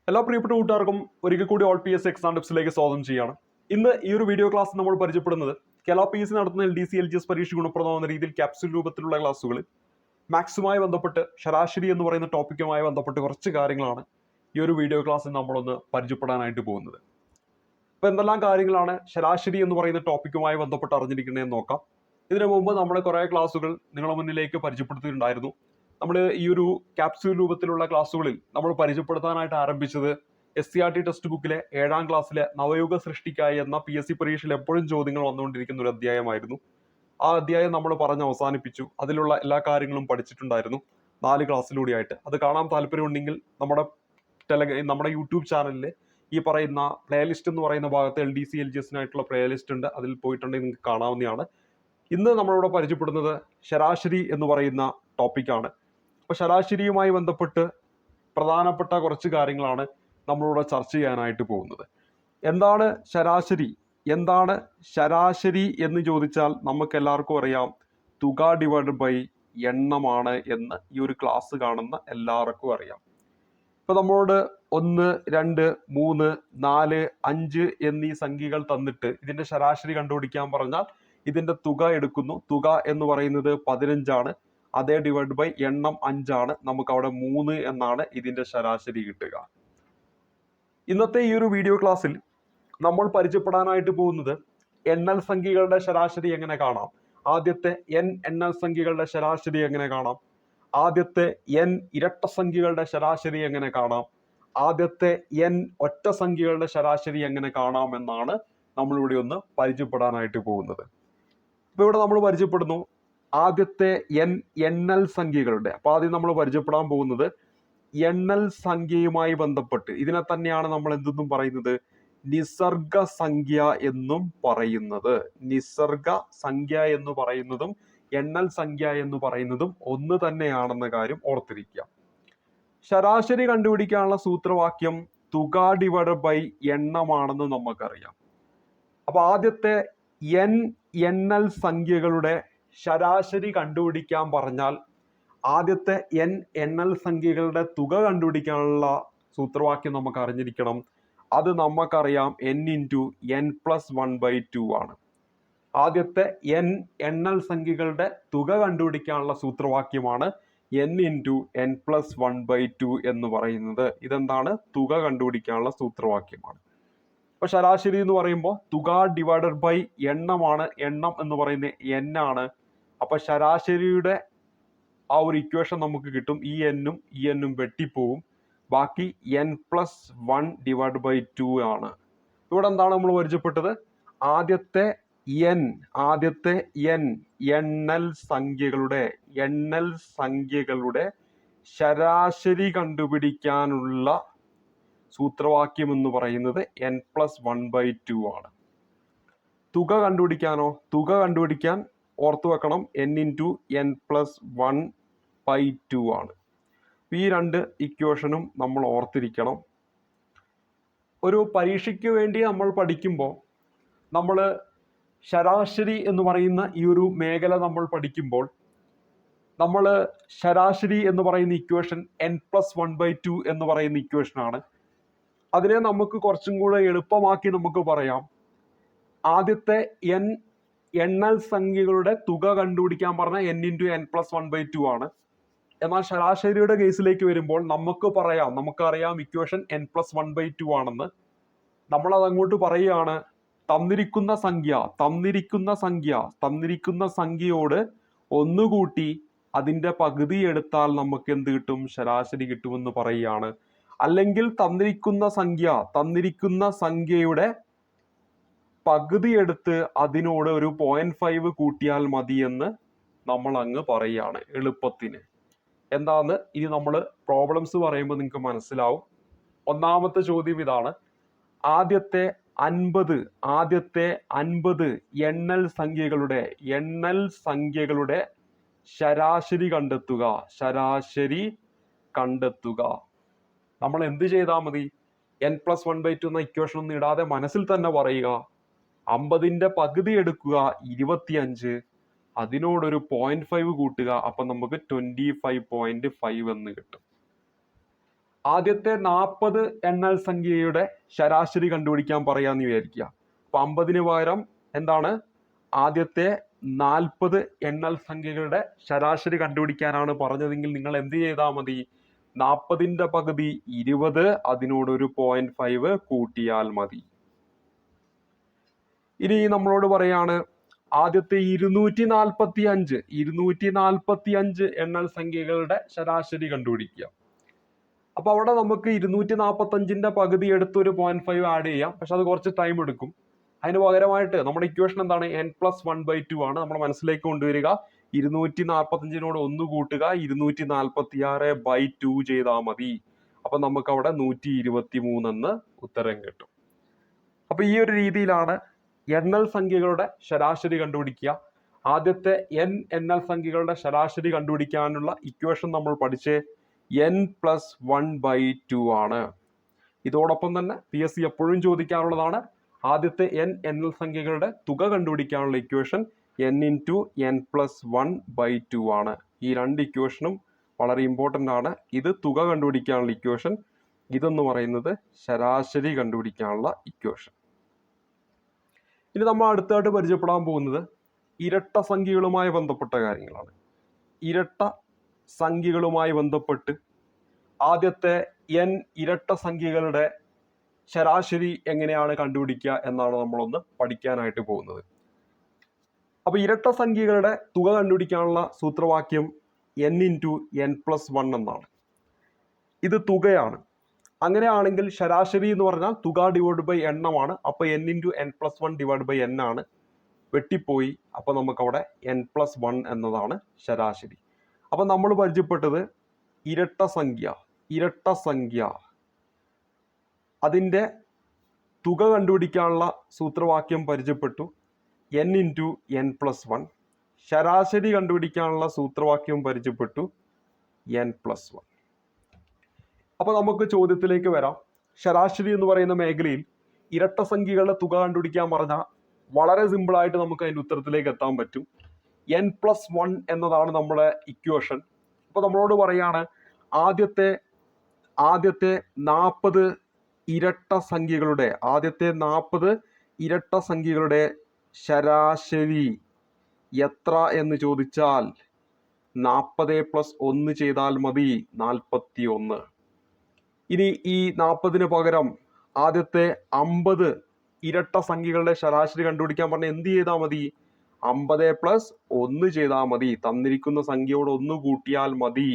എല്ലാ പ്രിയപ്പെട്ട കൂട്ടുകാർക്കും ഒരിക്കൽ കൂടി ഓൾ പി എസ് എക്സാം ടിപ്സിലേക്ക് സ്വാഗതം ചെയ്യാണ്. ഇന്ന് ഈ ഒരു വീഡിയോ ക്ലാസ് നമ്മൾ പരിചയപ്പെടുന്നത് കേരള പി എസ് സി നടത്തുന്ന LDC LGS പരീക്ഷ ഗുണപ്രദമാകുന്ന രീതിയിൽ ക്യാപ്സ്യൂൾ രൂപത്തിലുള്ള ക്ലാസ്സുകൾ മാത്സുമായി ബന്ധപ്പെട്ട് ശരാശരി എന്ന് പറയുന്ന ടോപ്പിക്കുമായി ബന്ധപ്പെട്ട് കുറച്ച് കാര്യങ്ങളാണ് ഈ ഒരു വീഡിയോ ക്ലാസ്സിൽ നമ്മളൊന്ന് പരിചയപ്പെടാനായിട്ട് പോകുന്നത്. അപ്പോൾ എന്തെല്ലാം കാര്യങ്ങളാണ് ശരാശരി എന്ന് പറയുന്ന ടോപ്പിക്കുമായി ബന്ധപ്പെട്ട് അറിഞ്ഞിരിക്കുന്നതെന്ന് നോക്കാം. ഇതിനു മുമ്പ് നമ്മൾ കുറേ ക്ലാസ്സുകൾ നിങ്ങളുടെ മുന്നിലേക്ക് പരിചയപ്പെടുത്തിയിട്ടുണ്ടായിരുന്നു. നമ്മൾ ഈ ഒരു ക്യാപ്സ്യൂൾ രൂപത്തിലുള്ള ക്ലാസ്സുകളിൽ നമ്മൾ പരിചയപ്പെടുത്താനായിട്ട് ആരംഭിച്ചത് SCRT ടെക്സ്റ്റ് ബുക്കിലെ 7ാം ക്ലാസ്സിലെ നവയുഗ സൃഷ്ടിക്കായി എന്ന PSC പരീക്ഷയിൽ എപ്പോഴും ചോദ്യങ്ങൾ വന്നുകൊണ്ടിരിക്കുന്ന ഒരു അധ്യായമായിരുന്നു. ആ അധ്യായം നമ്മൾ പറഞ്ഞ് അവസാനിപ്പിച്ചു. അതിലുള്ള എല്ലാ കാര്യങ്ങളും പഠിച്ചിട്ടുണ്ടായിരുന്നു 4 ക്ലാസ്സിലൂടെയായിട്ട്. അത് കാണാൻ താല്പര്യമുണ്ടെങ്കിൽ നമ്മുടെ യൂട്യൂബ് ചാനലിൽ ഈ പറയുന്ന പ്ലേലിസ്റ്റ് എന്ന് പറയുന്ന ഭാഗത്ത് LDC LGSനായിട്ടുള്ള പ്ലേലിസ്റ്റ് ഉണ്ട്. അതിൽ പോയിട്ടുണ്ടെങ്കിൽ നിങ്ങൾക്ക് കാണാവുന്നതാണ്. ഇന്ന് നമ്മളിവിടെ പരിചയപ്പെടുന്നത് ശരാശരി എന്ന് പറയുന്ന ടോപ്പിക്കാണ്. അപ്പോൾ ശരാശരിയുമായി ബന്ധപ്പെട്ട് പ്രധാനപ്പെട്ട കുറച്ച് കാര്യങ്ങളാണ് നമ്മളിവിടെ ചർച്ച ചെയ്യാനായിട്ട് പോകുന്നത്. എന്താണ് ശരാശരി? എന്താണ് ശരാശരി എന്ന് ചോദിച്ചാൽ നമുക്ക് എല്ലാവർക്കും അറിയാം, തുക ഡിവൈഡ് ബൈ എണ്ണമാണ് എന്ന് ഈ ഒരു ക്ലാസ് കാണുന്ന എല്ലാവർക്കും അറിയാം. ഇപ്പൊ നമ്മളോട് 1, 2, 3, 4, 5 എന്നീ സംഖ്യകൾ തന്നിട്ട് ഇതിന്റെ ശരാശരി കണ്ടുപിടിക്കാൻ പറഞ്ഞാൽ ഇതിന്റെ തുക എടുക്കുന്നു. തുക എന്ന് പറയുന്നത് 15 ആണ്. അതേ ഡിവൈഡ് ബൈ എണ്ണം 5 ആണ്. നമുക്ക് അവിടെ 3 എന്നാണ് ഇതിന്റെ ശരാശരി കിട്ടുക. ഇന്നത്തെ ഈ ഒരു വീഡിയോ ക്ലാസ്സിൽ നമ്മൾ പരിചയപ്പെടാനായിട്ട് പോകുന്നത് എണ്ണൽ സംഖ്യകളുടെ ശരാശരി എങ്ങനെ കാണാം, ആദ്യത്തെ n എണ്ണൽ സംഖ്യകളുടെ ശരാശരി എങ്ങനെ കാണാം, ആദ്യത്തെ n ഇരട്ട സംഖ്യകളുടെ ശരാശരി എങ്ങനെ കാണാം, ആദ്യത്തെ n ഒറ്റ സംഖ്യകളുടെ ശരാശരി എങ്ങനെ കാണാം എന്നാണ് നമ്മളിവിടെ ഒന്ന് പരിചയപ്പെടാനായിട്ട് പോകുന്നത്. ഇപ്പൊ ഇവിടെ നമ്മൾ പരിചയപ്പെടുന്നു ആദ്യത്തെ n എണ്ണൽ സംഖ്യകളുടെ. അപ്പൊ ആദ്യം നമ്മൾ പരിചയപ്പെടാൻ പോകുന്നത് എണ്ണൽ സംഖ്യയുമായി ബന്ധപ്പെട്ട് ഇതിനെ തന്നെയാണ് നമ്മൾ എന്തെന്നും പറയുന്നത്, നിസർഗ സംഖ്യ എന്നും പറയുന്നത്. നിസർഗ സംഖ്യ എന്ന് പറയുന്നതും എണ്ണൽ സംഖ്യ എന്ന് പറയുന്നതും ഒന്ന് തന്നെയാണെന്ന കാര്യം ഓർത്തിരിക്കുക. ശരാശരി കണ്ടുപിടിക്കാനുള്ള സൂത്രവാക്യം തുക ഡിവൈഡ് ബൈ എണ്ണമാണെന്ന് നമുക്കറിയാം. അപ്പൊ ആദ്യത്തെ n എണ്ണൽ സംഖ്യകളുടെ ശരാശരി കണ്ടുപിടിക്കാൻ പറഞ്ഞാൽ ആദ്യത്തെ n എണ്ണൽ സംഖ്യകളുടെ തുക കണ്ടുപിടിക്കാനുള്ള സൂത്രവാക്യം നമുക്ക് അറിഞ്ഞിരിക്കണം. അത് നമുക്കറിയാം n × n+1/2 ആണ്. ആദ്യത്തെ n എണ്ണൽ സംഖ്യകളുടെ തുക കണ്ടുപിടിക്കാനുള്ള സൂത്രവാക്യമാണ് n × n+1/2 എന്ന് പറയുന്നത്. ഇതെന്താണ്? തുക കണ്ടുപിടിക്കാനുള്ള സൂത്രവാക്യമാണ്. അപ്പൊ ശരാശരി എന്ന് പറയുമ്പോൾ തുക ഡിവൈഡഡ് ബൈ എണ്ണമാണ്. എണ്ണം എന്ന് പറയുന്നത് n ആണ്. അപ്പൊ ശരാശരിയുടെ ആ ഒരു ഇക്വേഷൻ നമുക്ക് കിട്ടും. ഈ n ഉം വെട്ടിപ്പോവും. ബാക്കി n+1 ഡിവൈഡ് ബൈ 2 ആണ്. ഇവിടെ എന്താണ് നമ്മൾ പരിചയപ്പെട്ടത്? ആദ്യത്തെ n എണ്ണൽ സംഖ്യകളുടെ ശരാശരി കണ്ടുപിടിക്കാനുള്ള സൂത്രവാക്യം എന്ന് പറയുന്നത് n+1/2 ആണ്. തുക കണ്ടുപിടിക്കാനോ? തുക കണ്ടുപിടിക്കാൻ ഓർത്തു വെക്കണം n × n+1/2 ആണ്. ഈ രണ്ട് ഇക്വേഷനും നമ്മൾ ഓർത്തിരിക്കണം. ഒരു പരീക്ഷയ്ക്ക് വേണ്ടി നമ്മൾ പഠിക്കുമ്പോൾ നമ്മൾ ശരാശരി എന്ന് പറയുന്ന ഈ ഒരു മേഖല നമ്മൾ പഠിക്കുമ്പോൾ നമ്മൾ ശരാശരി എന്ന് പറയുന്ന ഇക്വേഷൻ n+1/2 എന്ന് പറയുന്ന ഇക്വേഷനാണ്. അതിനെ നമുക്ക് കുറച്ചും കൂടെ എളുപ്പമാക്കി നമുക്ക് പറയാം, ആദ്യത്തെ n എണ്ണൽ സംഖ്യകളുടെ തുക കണ്ടുപിടിക്കാൻ പറഞ്ഞ n × n+1/2 ആണ്. എന്നാൽ ശരാശരിയുടെ കേസിലേക്ക് വരുമ്പോൾ നമുക്കറിയാം ഇക്വേഷൻ n+1/2 ആണെന്ന്. നമ്മൾ അത് അങ്ങോട്ട് പറയുകയാണ്, തന്നിരിക്കുന്ന സംഖ്യയോട് ഒന്നുകൂട്ടി അതിന്റെ പകുതി എടുത്താൽ നമുക്ക് എന്ത് കിട്ടും? ശരാശരി കിട്ടുമെന്ന് പറയുകയാണ്. അല്ലെങ്കിൽ തന്നിരിക്കുന്ന സംഖ്യയുടെ പകുതി എടുത്ത് അതിനോട് ഒരു 0.5 കൂട്ടിയാൽ മതി എന്ന് നമ്മൾ അങ്ങ് പറയുകയാണ് എളുപ്പത്തിന്. എന്താന്ന് ഇനി നമ്മൾ പ്രോബ്ലംസ് പറയുമ്പോൾ നിങ്ങൾക്ക് മനസ്സിലാവും. ഒന്നാമത്തെ ചോദ്യം ഇതാണ്, ആദ്യത്തെ 50 എണ്ണൽ സംഖ്യകളുടെ ശരാശരി കണ്ടെത്തുക. നമ്മൾ എന്ത് ചെയ്താൽ മതി? n+1/2 എന്ന ഇക്വേഷൻ ഒന്നും ഇടാതെ മനസ്സിൽ തന്നെ പറയുക, 50ന്റെ പകുതി എടുക്കുക 25, അതിനോടൊരു 0.5 കൂട്ടുക, അപ്പൊ നമുക്ക് 25.5 എന്ന് കിട്ടും. ആദ്യത്തെ 40 എണ്ണൽ സംഖ്യയുടെ ശരാശരി കണ്ടുപിടിക്കാൻ പറയാന്ന് വിചാരിക്കുക. അപ്പൊ 50 പകരം എന്താണ് ആദ്യത്തെ 40 എണ്ണൽ സംഖ്യകളുടെ ശരാശരി കണ്ടുപിടിക്കാനാണ് പറഞ്ഞതെങ്കിൽ നിങ്ങൾ എന്ത് ചെയ്താൽ മതി? 40ന്റെ പകുതി 20, അതിനോടൊരു 0.5 കൂട്ടിയാൽ മതി. ഇനി നമ്മളോട് പറയാണ് ആദ്യത്തെ 245 എണ്ണൽ സംഖ്യകളുടെ ശരാശരി കണ്ടുപിടിക്കുക. അപ്പൊ അവിടെ നമുക്ക് 245ന്റെ പകുതി എടുത്ത് ഒരു 0.5 ആഡ് ചെയ്യാം. പക്ഷെ അത് കുറച്ച് ടൈം എടുക്കും. അതിന് പകരമായിട്ട് നമ്മുടെ ഇക്വേഷൻ എന്താണ്? n+1/2 ആണ്. നമ്മൾ മനസ്സിലേക്ക് കൊണ്ടുവരിക. 245നോട് 1 കൂട്ടുക, 246/2 ചെയ്താൽ മതി. അപ്പൊ നമുക്ക് അവിടെ 123 എന്ന് ഉത്തരം കിട്ടും. അപ്പൊ ഈ ഒരു രീതിയിലാണ് എണ്ണൽ സംഖ്യകളുടെ ശരാശരി കണ്ടുപിടിക്കുക. ആദ്യത്തെ n എണ്ണൽ സംഖ്യകളുടെ ശരാശരി കണ്ടുപിടിക്കാനുള്ള ഇക്വേഷൻ നമ്മൾ പഠിച്ച് n+1/2 ആണ്. ഇതോടൊപ്പം തന്നെ PSC എപ്പോഴും ചോദിക്കാറുള്ളതാണ് ആദ്യത്തെ n എണ്ണൽ സംഖ്യകളുടെ തുക കണ്ടുപിടിക്കാനുള്ള ഇക്വേഷൻ n×n+1/2 ആണ്. ഈ രണ്ട് ഇക്വേഷനും വളരെ ഇമ്പോർട്ടൻ്റ് ആണ്. ഇത് തുക കണ്ടുപിടിക്കാനുള്ള ഇക്വേഷൻ, ഇതെന്ന് പറയുന്നത് ശരാശരി കണ്ടുപിടിക്കാനുള്ള ഇക്വേഷൻ. ഇനി നമ്മൾ അടുത്തായിട്ട് പരിചയപ്പെടാൻ പോകുന്നത് ഇരട്ട സംഖ്യകളുമായി ബന്ധപ്പെട്ട കാര്യങ്ങളാണ്. ഇരട്ട സംഖ്യകളുമായി ബന്ധപ്പെട്ട് ആദ്യത്തെ n ഇരട്ട സംഖ്യകളുടെ ശരാശരി എങ്ങനെയാണ് കണ്ടുപിടിക്കുക എന്നാണ് നമ്മളൊന്ന് പഠിക്കാനായിട്ട് പോകുന്നത്. അപ്പൊ ഇരട്ട സംഖ്യകളുടെ തുക കണ്ടുപിടിക്കാനുള്ള സൂത്രവാക്യം n×n+1 എന്നാണ്. ഇത് തുകയാണ്. അങ്ങനെയാണെങ്കിൽ ശരാശരി എന്ന് പറഞ്ഞാൽ തുക ഡിവൈഡ് ബൈ എണ്ണമാണ്. അപ്പൊ n×n+1 ഡിവൈഡ് ബൈ n ആണ്. വെട്ടിപ്പോയി. അപ്പൊ നമുക്ക് അവിടെ n+1 എന്നതാണ് ശരാശരി. അപ്പൊ നമ്മൾ പരിചയപ്പെട്ടത് ഇരട്ട സംഖ്യ അതിൻ്റെ തുക കണ്ടുപിടിക്കാനുള്ള സൂത്രവാക്യം പരിചയപ്പെട്ടു, n×n+1. ശരാശരി കണ്ടുപിടിക്കാനുള്ള സൂത്രവാക്യം പരിചയപ്പെട്ടു, n+1. അപ്പൊ നമുക്ക് ചോദ്യത്തിലേക്ക് വരാം. ശരാശരി എന്ന് പറയുന്ന മേഖലയിൽ ഇരട്ട സംഖ്യകളുടെ തുക കണ്ടുപിടിക്കാൻ പറഞ്ഞാൽ വളരെ സിമ്പിൾ ആയിട്ട് നമുക്ക് അതിൻ്റെ ഉത്തരത്തിലേക്ക് എത്താൻ പറ്റും. n+1 എന്നതാണ് നമ്മുടെ ഇക്വേഷൻ. അപ്പൊ നമ്മളോട് പറയാണ് ആദ്യത്തെ 40 ഇരട്ട സംഖ്യകളുടെ ശരാശരി എത്ര എന്ന് ചോദിച്ചാൽ 40+1 ചെയ്താൽ മതി, 41. ഇനി ഈ 40ന് പകരം ആദ്യത്തെ 50 ഇരട്ട സംഖ്യകളുടെ ശരാശരി കണ്ടുപിടിക്കാൻ പറഞ്ഞാൽ എന്ത് ചെയ്താൽ മതി? 50+1 ചെയ്താൽ മതി. തന്നിരിക്കുന്ന സംഖ്യയോട് 1 കൂട്ടിയാൽ മതി.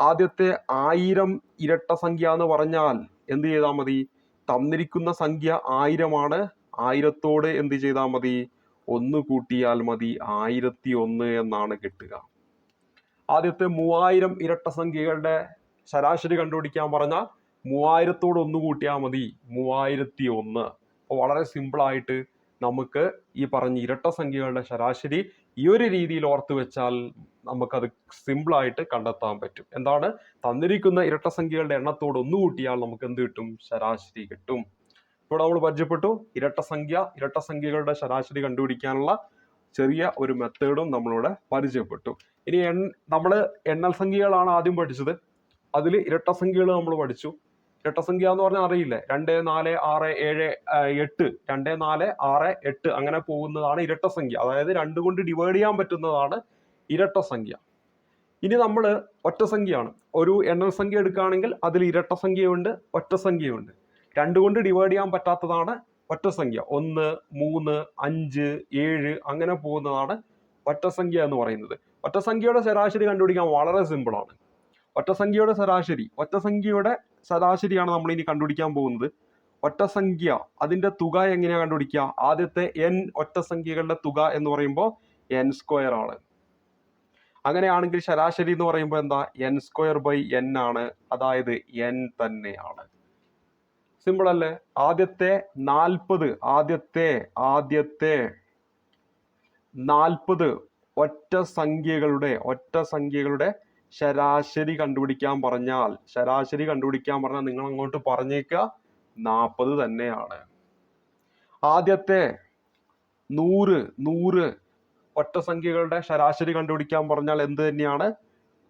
ആദ്യത്തെ 1000 ഇരട്ട സംഖ്യ എന്ന് പറഞ്ഞാൽ എന്ത് ചെയ്താൽ മതി? തന്നിരിക്കുന്ന സംഖ്യ 1000 ആണ്. 1000ത്തോട് എന്ത് ചെയ്താൽ മതി? 1 കൂട്ടിയാൽ മതി. 1001 എന്നാണ് കിട്ടുക. ആദ്യത്തെ 3000 ഇരട്ട സംഖ്യകളുടെ ശരാശരി കണ്ടുപിടിക്കാൻ പറഞ്ഞാൽ 3000ത്തോട് 1 കൂട്ടിയാൽ മതി. 3001. അപ്പോൾ വളരെ സിമ്പിളായിട്ട് നമുക്ക് ഈ പറഞ്ഞ ഇരട്ട സംഖ്യകളുടെ ശരാശരി ഈ ഒരു രീതിയിൽ ഓർത്ത് വെച്ചാൽ നമുക്കത് സിമ്പിളായിട്ട് കണ്ടെത്താൻ പറ്റും. എന്താണ്? തന്നിരിക്കുന്ന ഇരട്ട സംഖ്യകളുടെ എണ്ണത്തോട് 1 കൂട്ടിയാൽ നമുക്ക് എന്ത് കിട്ടും? ശരാശരി കിട്ടും. ഇവിടെ നമ്മൾ പരിചയപ്പെട്ടു ഇരട്ട സംഖ്യകളുടെ ശരാശരി കണ്ടുപിടിക്കാനുള്ള ചെറിയ ഒരു മെത്തേഡും നമ്മളിവിടെ പരിചയപ്പെട്ടു. ഇനി നമ്മൾ എണ്ണൽ സംഖ്യകളാണ് ആദ്യം പഠിച്ചത്. അതിൽ ഇരട്ട സംഖ്യകൾ നമ്മൾ പഠിച്ചു. ഇരട്ട സംഖ്യ എന്ന് പറഞ്ഞാൽ അറിയില്ലേ? 2, 4, 6, 7, 8, 2, 4, 6, 8 അങ്ങനെ പോകുന്നതാണ് ഇരട്ട സംഖ്യ. അതായത് 2 കൊണ്ട് ഡിവൈഡ് ചെയ്യാൻ പറ്റുന്നതാണ് ഇരട്ട സംഖ്യ. ഇനി നമ്മൾ ഒറ്റ സംഖ്യയാണ്. ഒരു എണ്ണൽ സംഖ്യ എടുക്കുകയാണെങ്കിൽ അതിൽ ഇരട്ട സംഖ്യയുണ്ട്, ഒറ്റ സംഖ്യയുണ്ട്. 2 കൊണ്ട് ഡിവൈഡ് ചെയ്യാൻ പറ്റാത്തതാണ് ഒറ്റ സംഖ്യ. 1, 3, 5, 7 അങ്ങനെ പോകുന്നതാണ് ഒറ്റ സംഖ്യ എന്ന് പറയുന്നത്. ഒറ്റ സംഖ്യയുടെ ശരാശരി കണ്ടുപിടിക്കാൻ വളരെ സിമ്പിളാണ്. ഒറ്റ സംഖ്യയുടെ ശരാശരിയാണ് നമ്മൾ ഇനി കണ്ടുപിടിക്കാൻ പോകുന്നത്. ഒറ്റ സംഖ്യ അതിന്റെ തുക എങ്ങനെയാ കണ്ടുപിടിക്കുക? ആദ്യത്തെ n ഒറ്റ സംഖ്യകളുടെ തുക എന്ന് പറയുമ്പോൾ n² ആണ്. അങ്ങനെയാണെങ്കിൽ ശരാശരി എന്ന് പറയുമ്പോൾ എന്താ? n²/n ആണ്. അതായത് n തന്നെയാണ്. സിമ്പിൾ അല്ലേ? ആദ്യത്തെ 40 ഒറ്റ സംഖ്യകളുടെ ശരാശരി കണ്ടുപിടിക്കാൻ പറഞ്ഞാൽ നിങ്ങൾ അങ്ങോട്ട് പറഞ്ഞേക്കുക 40 തന്നെയാണ്. ആദ്യത്തെ 100 ഒറ്റ സംഖ്യകളുടെ ശരാശരി കണ്ടുപിടിക്കാൻ പറഞ്ഞാൽ എന്ത് തന്നെയാണ്?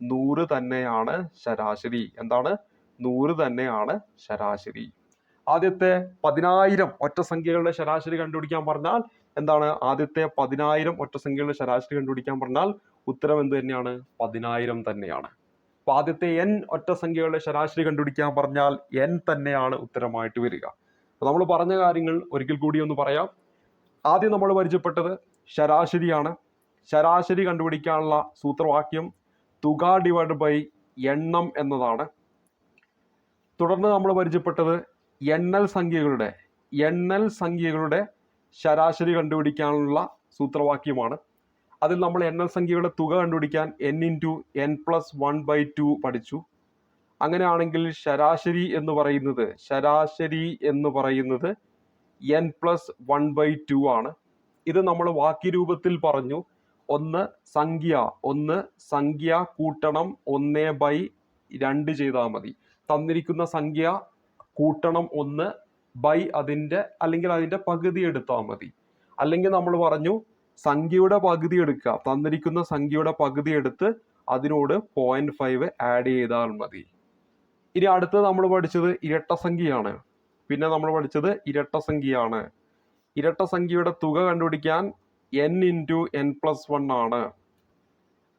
100 തന്നെയാണ് ശരാശരി. എന്താണ്? 100 തന്നെയാണ് ശരാശരി. ആദ്യത്തെ 10,000 ഒറ്റ സംഖ്യകളുടെ ശരാശരി കണ്ടുപിടിക്കാൻ പറഞ്ഞാൽ എന്താണ്? ആദ്യത്തെ 10,000 ഒറ്റ സംഖ്യകളുടെ ശരാശരി കണ്ടുപിടിക്കാൻ പറഞ്ഞാൽ ഉത്തരം എന്ത് തന്നെയാണ്? 10,000 തന്നെയാണ്. അപ്പൊ ആദ്യത്തെ n ഒറ്റ സംഖ്യകളുടെ ശരാശരി കണ്ടുപിടിക്കാൻ പറഞ്ഞാൽ n തന്നെയാണ് ഉത്തരമായിട്ട് വരിക. അപ്പൊ നമ്മൾ പറഞ്ഞ കാര്യങ്ങൾ ഒരിക്കൽ കൂടി ഒന്ന് പറയാം. ആദ്യം നമ്മൾ പരിചയപ്പെട്ടത് ശരാശരിയാണ്. ശരാശരി കണ്ടുപിടിക്കാനുള്ള സൂത്രവാക്യം തുക ഡിവൈഡ് ബൈ എണ്ണം എന്നതാണ്. തുടർന്ന് നമ്മൾ പരിചയപ്പെട്ടത് എണ്ണൽ സംഖ്യകളുടെ ശരാശരി കണ്ടുപിടിക്കാനുള്ള സൂത്രവാക്യമാണ്. അതിൽ നമ്മൾ എണ്ണൽ സംഖ്യകളുടെ തുക കണ്ടുപിടിക്കാൻ n × n+1/2 പഠിച്ചു. അങ്ങനെയാണെങ്കിൽ ശരാശരി എന്ന് പറയുന്നത് n+1/2 ആണ്. ഇത് നമ്മൾ വാക്യരൂപത്തിൽ പറഞ്ഞു. ഒന്ന് സംഖ്യ കൂട്ടണം 1/2 ചെയ്താൽ മതി. തന്നിരിക്കുന്ന സംഖ്യ കൂട്ടണം 1 ബൈ അതിൻ്റെ പകുതി എടുത്താൽ മതി. അല്ലെങ്കിൽ നമ്മൾ പറഞ്ഞു സംഖ്യയുടെ പകുതി എടുക്കുക. തന്നിരിക്കുന്ന സംഖ്യയുടെ പകുതി എടുത്ത് അതിനോട് 0.5 ആഡ് ചെയ്താൽ മതി. ഇനി അടുത്തത് നമ്മൾ പഠിച്ചത് ഇരട്ടസംഖ്യയാണ്. ഇരട്ടസംഖ്യയുടെ തുക കണ്ടുപിടിക്കാൻ n × n+1 ആണ്.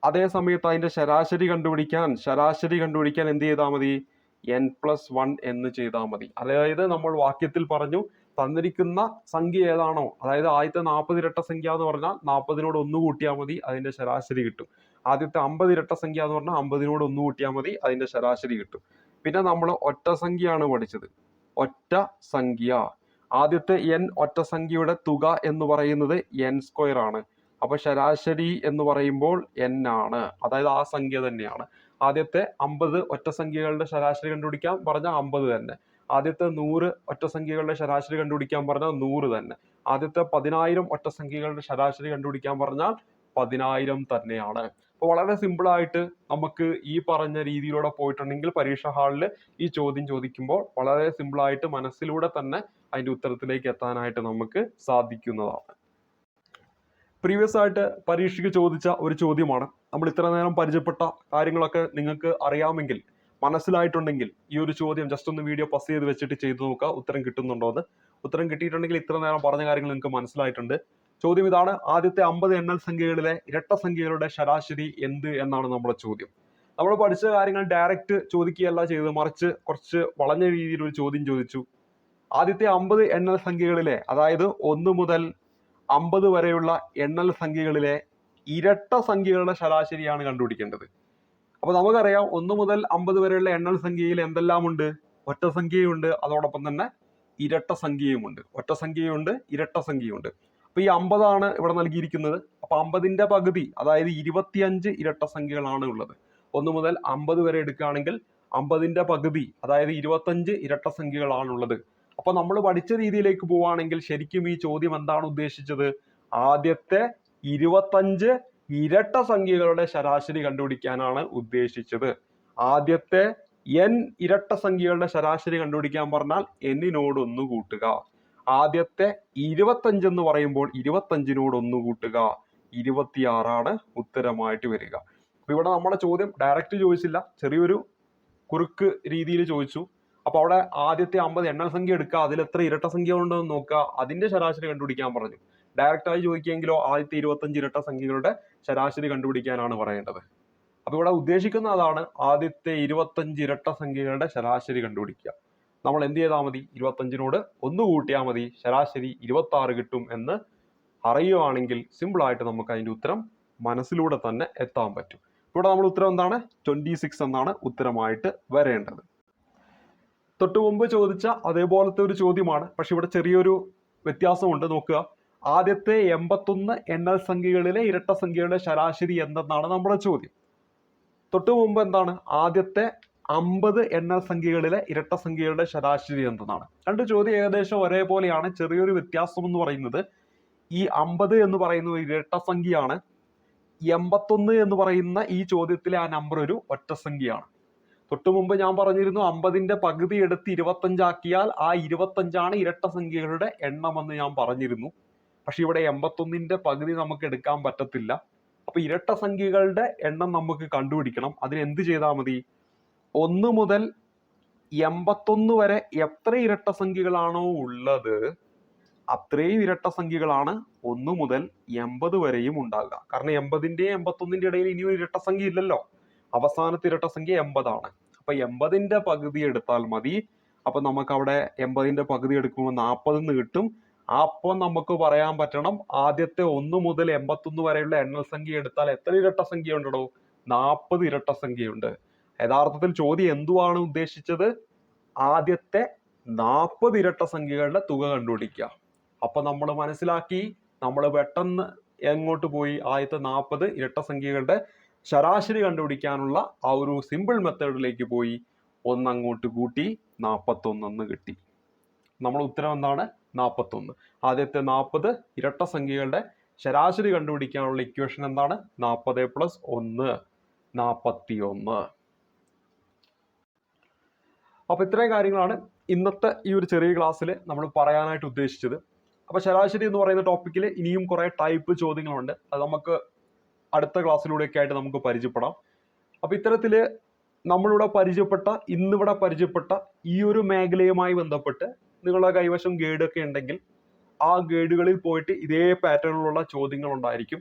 അതേ സമയത്ത് അതിന്റെ ശരാശരി കണ്ടുപിടിക്കാൻ എന്ത് ചെയ്താൽ മതി? n+1 എന്ന് ചെയ്താൽ മതി. അതായത് നമ്മൾ വാക്യത്തിൽ പറഞ്ഞു തന്നിരിക്കുന്ന സംഖ്യ ഏതാണോ, അതായത് ആദ്യത്തെ 40 ഇരട്ട സംഖ്യ എന്ന് പറഞ്ഞാൽ 40നോട് 1 കൂട്ടിയാൽ മതി, അതിന്റെ ശരാശരി കിട്ടും. ആദ്യത്തെ 50 ഇരട്ട സംഖ്യ എന്ന് പറഞ്ഞാൽ 50നോട് 1 കൂട്ടിയാൽ മതി, അതിന്റെ ശരാശരി കിട്ടും. പിന്നെ നമ്മൾ ഒറ്റ സംഖ്യയാണ് പഠിച്ചത്. ഒറ്റ സംഖ്യ ആദ്യത്തെ n ഒറ്റ സംഖ്യയുടെ തുക എന്ന് പറയുന്നത് n² ആണ്. അപ്പൊ ശരാശരി എന്ന് പറയുമ്പോൾ n ആണ്, അതായത് ആ സംഖ്യ തന്നെയാണ്. ആദ്യത്തെ 50 ഒറ്റ സംഖ്യകളുടെ ശരാശരി കണ്ടുപിടിക്കാൻ പറഞ്ഞാൽ 50 തന്നെ. ആദ്യത്തെ 100 ഒറ്റ സംഖ്യകളുടെ ശരാശരി കണ്ടുപിടിക്കാൻ പറഞ്ഞാൽ 100 തന്നെ. ആദ്യത്തെ 10,000 ഒറ്റ സംഖ്യകളുടെ ശരാശരി കണ്ടുപിടിക്കാൻ പറഞ്ഞാൽ 10,000 തന്നെയാണ്. അപ്പോൾ വളരെ സിമ്പിൾ ആയിട്ട് നമുക്ക് ഈ പറഞ്ഞ രീതിയിലൂടെ പോയിട്ടുണ്ടെങ്കിൽ പരീക്ഷാ ഹാളിൽ ഈ ചോദ്യം ചോദിക്കുമ്പോൾ വളരെ സിമ്പിൾ ആയിട്ട് മനസ്സിലൂടെ തന്നെ അതിന്റെ ഉത്തരത്തിലേക്ക് എത്താനായിട്ട് നമുക്ക് സാധിക്കുന്നതാണ്. പ്രീവിയസ് ആയിട്ട് പരീക്ഷയ്ക്ക് ചോദിച്ച ഒരു ചോദ്യമാണ്. നമ്മൾ ഇത്ര നേരം പരിചയപ്പെട്ട കാര്യങ്ങളൊക്കെ നിങ്ങൾക്ക് അറിയാമെങ്കിൽ, മനസ്സിലായിട്ടുണ്ടെങ്കിൽ ഈ ഒരു ചോദ്യം ജസ്റ്റ് ഒന്ന് വീഡിയോ പസ് ചെയ്ത് വെച്ചിട്ട് ചെയ്തു നോക്കുക, ഉത്തരം കിട്ടുന്നുണ്ടോ എന്ന്. ഉത്തരം കിട്ടിയിട്ടുണ്ടെങ്കിൽ ഇത്ര നേരം പറഞ്ഞ കാര്യങ്ങൾ നിങ്ങൾക്ക് മനസ്സിലായിട്ടുണ്ട്. ചോദ്യം ഇതാണ്: ആദ്യത്തെ 50 എണ്ണൽ സംഖ്യകളിലെ ഇരട്ട സംഖ്യകളുടെ ശരാശരി എന്ത് എന്നാണ് നമ്മുടെ ചോദ്യം. നമ്മൾ പഠിച്ച കാര്യങ്ങൾ ഡയറക്റ്റ് ചോദിക്കുകയല്ല ചെയ്തത്, മറിച്ച് കുറച്ച് വളഞ്ഞ രീതിയിൽ ഒരു ചോദ്യം ചോദിച്ചു. ആദ്യത്തെ 50 എണ്ണൽ സംഖ്യകളിലെ, അതായത് 1 മുതൽ 50 വരെയുള്ള എണ്ണൽ സംഖ്യകളിലെ ഇരട്ട സംഖ്യകളുടെ ശരാശരിയാണ് കണ്ടുപിടിക്കേണ്ടത്. അപ്പൊ നമുക്കറിയാം 1 മുതൽ 50 വരെയുള്ള എണ്ണൽ സംഖ്യയിൽ എന്തെല്ലാം ഉണ്ട്? ഒറ്റ സംഖ്യയുണ്ട്, അതോടൊപ്പം തന്നെ ഇരട്ട സംഖ്യയുമുണ്ട്. ഒറ്റ സംഖ്യയുണ്ട്, ഇരട്ട സംഖ്യയുണ്ട്. അപ്പൊ ഈ 50 ആണ് ഇവിടെ നൽകിയിരിക്കുന്നത്. അപ്പൊ 50ന്റെ പകുതി, അതായത് 25 ഇരട്ട സംഖ്യകളാണ് ഉള്ളത്. 1 മുതൽ 50 വരെ എടുക്കുകയാണെങ്കിൽ 50ന്റെ പകുതി, അതായത് 25 ഇരട്ട സംഖ്യകളാണുള്ളത്. അപ്പൊ നമ്മൾ പഠിച്ച രീതിയിലേക്ക് പോവുകയാണെങ്കിൽ ശരിക്കും ഈ ചോദ്യം എന്താണ് ഉദ്ദേശിച്ചത്? ആദ്യത്തെ 25 ഇരട്ട സംഖ്യകളുടെ ശരാശരി കണ്ടുപിടിക്കാനാണ് ഉദ്ദേശിച്ചത്. ആദ്യത്തെ n ഇരട്ട സംഖ്യകളുടെ ശരാശരി കണ്ടുപിടിക്കാൻ പറഞ്ഞാൽ n-നോട് 1 കൂട്ടുക. ആദ്യത്തെ 25 എന്ന് പറയുമ്പോൾ 25നോട് 1 കൂട്ടുക. 26 ആണ് ഉത്തരമായിട്ട് വരിക. അപ്പൊ ഇവിടെ നമ്മുടെ ചോദ്യം ഡയറക്റ്റ് ചോദിച്ചില്ല, ചെറിയൊരു കുറുക്ക് രീതിയിൽ ചോദിച്ചു. അപ്പൊ അവിടെ ആദ്യത്തെ 50 എണ്ണൽ സംഖ്യ എടുക്കുക, അതിൽ എത്ര ഇരട്ട സംഖ്യ ഉണ്ടെന്ന് നോക്കുക, അതിന്റെ ശരാശരി കണ്ടുപിടിക്കാൻ പറഞ്ഞു. ഡയറക്റ്റ് ആയി ചോദിക്കുമെങ്കിലോ ആദ്യത്തെ 25 ഇരട്ട സംഖ്യകളുടെ ശരാശരി കണ്ടുപിടിക്കാനാണ് പറയേണ്ടത്. അപ്പൊ ഇവിടെ ഉദ്ദേശിക്കുന്ന അതാണ്, ആദ്യത്തെ 25 ഇരട്ട സംഖ്യകളുടെ ശരാശരി കണ്ടുപിടിക്കുക. നമ്മൾ എന്ത് ചെയ്താൽ മതി? 25നോട് 1 കൂട്ടിയാൽ മതി, ശരാശരി 26 കിട്ടും എന്ന് അറിയുകയാണെങ്കിൽ സിമ്പിൾ ആയിട്ട് നമുക്ക് അതിന്റെ ഉത്തരം മനസ്സിലൂടെ തന്നെ എത്താൻ പറ്റും. ഇവിടെ നമ്മൾ ഉത്തരം എന്താണ്? 26 എന്നാണ് ഉത്തരമായിട്ട് വരേണ്ടത്. തൊട്ടു മുമ്പ് ചോദിച്ച അതേപോലത്തെ ഒരു ചോദ്യമാണ്, പക്ഷെ ഇവിടെ ചെറിയൊരു വ്യത്യാസമുണ്ട്. നോക്കുക, ആദ്യത്തെ 81 എണ്ണൽ സംഖ്യകളിലെ ഇരട്ട സംഖ്യയുടെ ശരാശരി എന്തെന്നാണ് നമ്മുടെ ചോദ്യം. തൊട്ടു മുമ്പ് എന്താണ്? ആദ്യത്തെ 50 എണ്ണൽ സംഖ്യകളിലെ ഇരട്ട സംഖ്യയുടെ ശരാശരി എന്തെന്നാണ്. രണ്ട് ചോദ്യം ഏകദേശം ഒരേപോലെയാണ്. ചെറിയൊരു വ്യത്യാസം എന്ന് പറയുന്നത്, ഈ 50 എന്ന് പറയുന്ന ഒരു ഇരട്ട സംഖ്യയാണ്. 81 എന്ന് പറയുന്ന ഈ ചോദ്യത്തിലെ ആ നമ്പർ ഒരു ഒറ്റ സംഖ്യയാണ്. തൊട്ടു മുമ്പ് ഞാൻ പറഞ്ഞിരുന്നു 50ന്റെ പകുതി എടുത്ത് 25 ആക്കിയാൽ ആ 25 ഇരട്ട സംഖ്യകളുടെ എണ്ണമെന്ന് ഞാൻ പറഞ്ഞിരുന്നു. പക്ഷെ ഇവിടെ 81ന്റെ പകുതി നമുക്ക് എടുക്കാൻ പറ്റത്തില്ല. അപ്പൊ ഇരട്ട സംഖ്യകളുടെ എണ്ണം നമുക്ക് കണ്ടുപിടിക്കണം. അതിന് എന്ത് ചെയ്താൽ മതി? 1 മുതൽ 81 വരെ എത്ര ഇരട്ട സംഖ്യകളാണോ ഉള്ളത് അത്രയും ഇരട്ട സംഖ്യകളാണ് 1 മുതൽ 80 വരെയും ഉണ്ടാകുക. കാരണം 80ന്റെയും 81ന്റെ ഇടയിൽ ഇനിയും ഇരട്ട സംഖ്യ ഇല്ലല്ലോ. അവസാനത്തെ ഇരട്ട സംഖ്യ 80 ആണ്. അപ്പൊ 80ന്റെ പകുതി എടുത്താൽ മതി. അപ്പൊ നമുക്ക് അവിടെ 80ന്റെ പകുതി എടുക്കുമ്പോൾ 40 എന്ന് കിട്ടും. അപ്പം നമുക്ക് പറയാൻ പറ്റണം ആദ്യത്തെ 1 മുതൽ 81 വരെയുള്ള എണ്ണൽ സംഖ്യ എടുത്താൽ എത്ര ഇരട്ട സംഖ്യ ഉണ്ടോ? 40 ഇരട്ട സംഖ്യയുണ്ട്. യഥാർത്ഥത്തിൽ ചോദ്യം എന്തുവാണ് ഉദ്ദേശിച്ചത്? ആദ്യത്തെ 40 ഇരട്ട സംഖ്യകളുടെ തുക കണ്ടുപിടിക്കുക. അപ്പൊ നമ്മൾ മനസ്സിലാക്കി, നമ്മൾ പെട്ടെന്ന് എങ്ങോട്ട് പോയി? ആദ്യത്തെ 40 ഇരട്ട സംഖ്യകളുടെ ശരാശരി കണ്ടുപിടിക്കാനുള്ള ആ ഒരു സിമ്പിൾ മെത്തേഡിലേക്ക് പോയി. അങ്ങോട്ട് കൂട്ടി 41 എന്ന് കിട്ടി. നമ്മുടെ ഉത്തരം എന്താണ്? 41. ആദ്യത്തെ 40 ഇരട്ട സംഖ്യകളുടെ ശരാശരി കണ്ടുപിടിക്കാനുള്ള ഇക്വേഷൻ എന്താണ്? 40 + 1 41. അപ്പൊ ഇത്രയും കാര്യങ്ങളാണ് ഇന്നത്തെ ഈ ഒരു ചെറിയ ക്ലാസ്സിൽ നമ്മൾ പറയാനായിട്ട് ഉദ്ദേശിച്ചത്. അപ്പൊ ശരാശരി എന്ന് പറയുന്ന ടോപ്പിക്കിൽ ഇനിയും കുറെ ടൈപ്പ് ചോദ്യങ്ങളുണ്ട്. അത് നമുക്ക് അടുത്ത ക്ലാസ്സിലൂടെയൊക്കെ ആയിട്ട് നമുക്ക് പരിചയപ്പെടാം. അപ്പൊ ഇത്തരത്തില് നമ്മളിവിടെ ഇന്നിവിടെ പരിചയപ്പെട്ട ഈ ഒരു മേഖലയുമായി ബന്ധപ്പെട്ട് നിങ്ങളുടെ കൈവശം ഗൈഡ് ഒക്കെ ഉണ്ടെങ്കിൽ ആ ഗൈഡുകളിൽ പോയിട്ട് ഇതേ പാറ്റേണിലുള്ള ചോദ്യങ്ങൾ ഉണ്ടായിരിക്കും.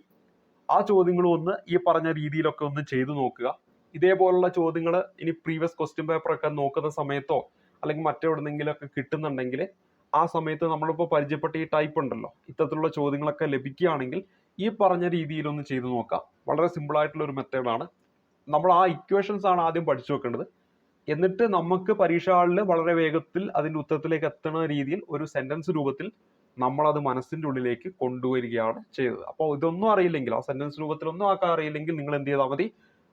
ആ ചോദ്യങ്ങൾ ഒന്ന് ഈ പറഞ്ഞ രീതിയിലൊക്കെ ഒന്ന് ചെയ്തു നോക്കുക. ഇതേപോലുള്ള ചോദ്യങ്ങൾ ഇനി പ്രീവിയസ് ക്വസ്റ്റ്യൻ പേപ്പർ ഒക്കെ നോക്കുന്ന സമയത്തോ അല്ലെങ്കിൽ മറ്റെവിടെന്നെങ്കിലും ഒക്കെ കിട്ടുന്നുണ്ടെങ്കിൽ ആ സമയത്ത് നമ്മളിപ്പോൾ പരിചയപ്പെട്ട ഈ ടൈപ്പ് ഉണ്ടല്ലോ, ഇത്തരത്തിലുള്ള ചോദ്യങ്ങളൊക്കെ ലഭിക്കുകയാണെങ്കിൽ ഈ പറഞ്ഞ രീതിയിലൊന്ന് ചെയ്തു നോക്കാം. വളരെ സിമ്പിൾ ആയിട്ടുള്ള ഒരു മെത്തേഡാണ്. നമ്മൾ ആ ഇക്വേഷൻസ് ആണ് ആദ്യം പഠിച്ചു വെക്കേണ്ടത്. എന്നിട്ട് നമുക്ക് പരീക്ഷ ഹാളിൽ വളരെ വേഗത്തിൽ അതിൻ്റെ ഉത്തരത്തിലേക്ക് എത്തുന്ന രീതിയിൽ ഒരു സെന്റൻസ് രൂപത്തിൽ നമ്മളത് മനസ്സിൻ്റെ ഉള്ളിലേക്ക് കൊണ്ടുവരികയാണ് ചെയ്തത്. അപ്പോൾ ഇതൊന്നും അറിയില്ലെങ്കിൽ, ആ സെന്റൻസ് രൂപത്തിലൊന്നും ആക്കാൻ അറിയില്ലെങ്കിൽ നിങ്ങൾ എന്ത് ചെയ്താൽ മതി?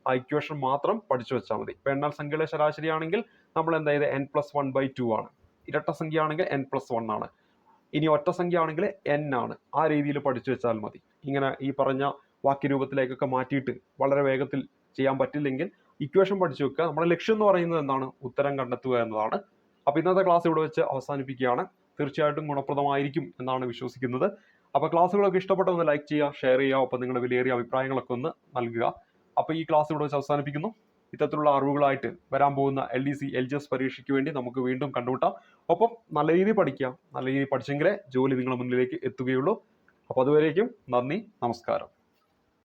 ആ ഇക്വേഷൻ മാത്രം പഠിച്ചു വെച്ചാൽ മതി. ഇപ്പൊ എണ്ണൽ സംഖ്യയുടെ ശരാശരി ആണെങ്കിൽ നമ്മൾ എന്താ ചെയ്ത് n+1/2 ആണ്. ഇരട്ട സംഖ്യ ആണെങ്കിൽ n+1 ആണ്. ഇനി ഒറ്റ സംഖ്യ ആണെങ്കിൽ n ആണ്. ആ രീതിയിൽ പഠിച്ചു വെച്ചാൽ മതി. ഇങ്ങനെ ഈ പറഞ്ഞ വാക്യരൂപത്തിലേക്കൊക്കെ മാറ്റിയിട്ട് വളരെ വേഗത്തിൽ ചെയ്യാൻ പറ്റില്ലെങ്കിൽ ഇക്വേഷൻ പഠിച്ചു വെക്കുക. നമ്മുടെ ലക്ഷ്യം എന്ന് പറയുന്നത് എന്താണ്? ഉത്തരം കണ്ടെത്തുക എന്നതാണ്. അപ്പൊ ഇന്നത്തെ ക്ലാസ് ഇവിടെ വെച്ച് അവസാനിപ്പിക്കുകയാണ്. തീർച്ചയായിട്ടും ഗുണപ്രദമായിരിക്കും എന്നാണ് വിശ്വസിക്കുന്നത്. അപ്പൊ ക്ലാസ്സുകളൊക്കെ ഇഷ്ടപ്പെട്ടൊന്ന് ലൈക്ക് ചെയ്യുക, ഷെയർ ചെയ്യുക, ഒപ്പം നിങ്ങളുടെ വിലയേറിയ അഭിപ്രായങ്ങളൊക്കെ ഒന്ന് നൽകുക. അപ്പൊ ഈ ക്ലാസ് ഇവിടെ വെച്ച് അവസാനിപ്പിക്കുന്നു. ഇത്തരത്തിലുള്ള അറിവുകളായിട്ട് വരാൻ പോകുന്ന LDC LGS പരീക്ഷയ്ക്ക് വേണ്ടി നമുക്ക് വീണ്ടും കണ്ടുമുട്ടാം. ഒപ്പം നല്ല രീതിയിൽ പഠിക്കുക. നല്ല രീതിയിൽ പഠിച്ചെങ്കിലേ ജോലി നിങ്ങളുടെ മുന്നിലേക്ക് എത്തുകയുള്ളൂ. അപ്പൊ അതുവരേക്കും നന്ദി, നമസ്കാരം.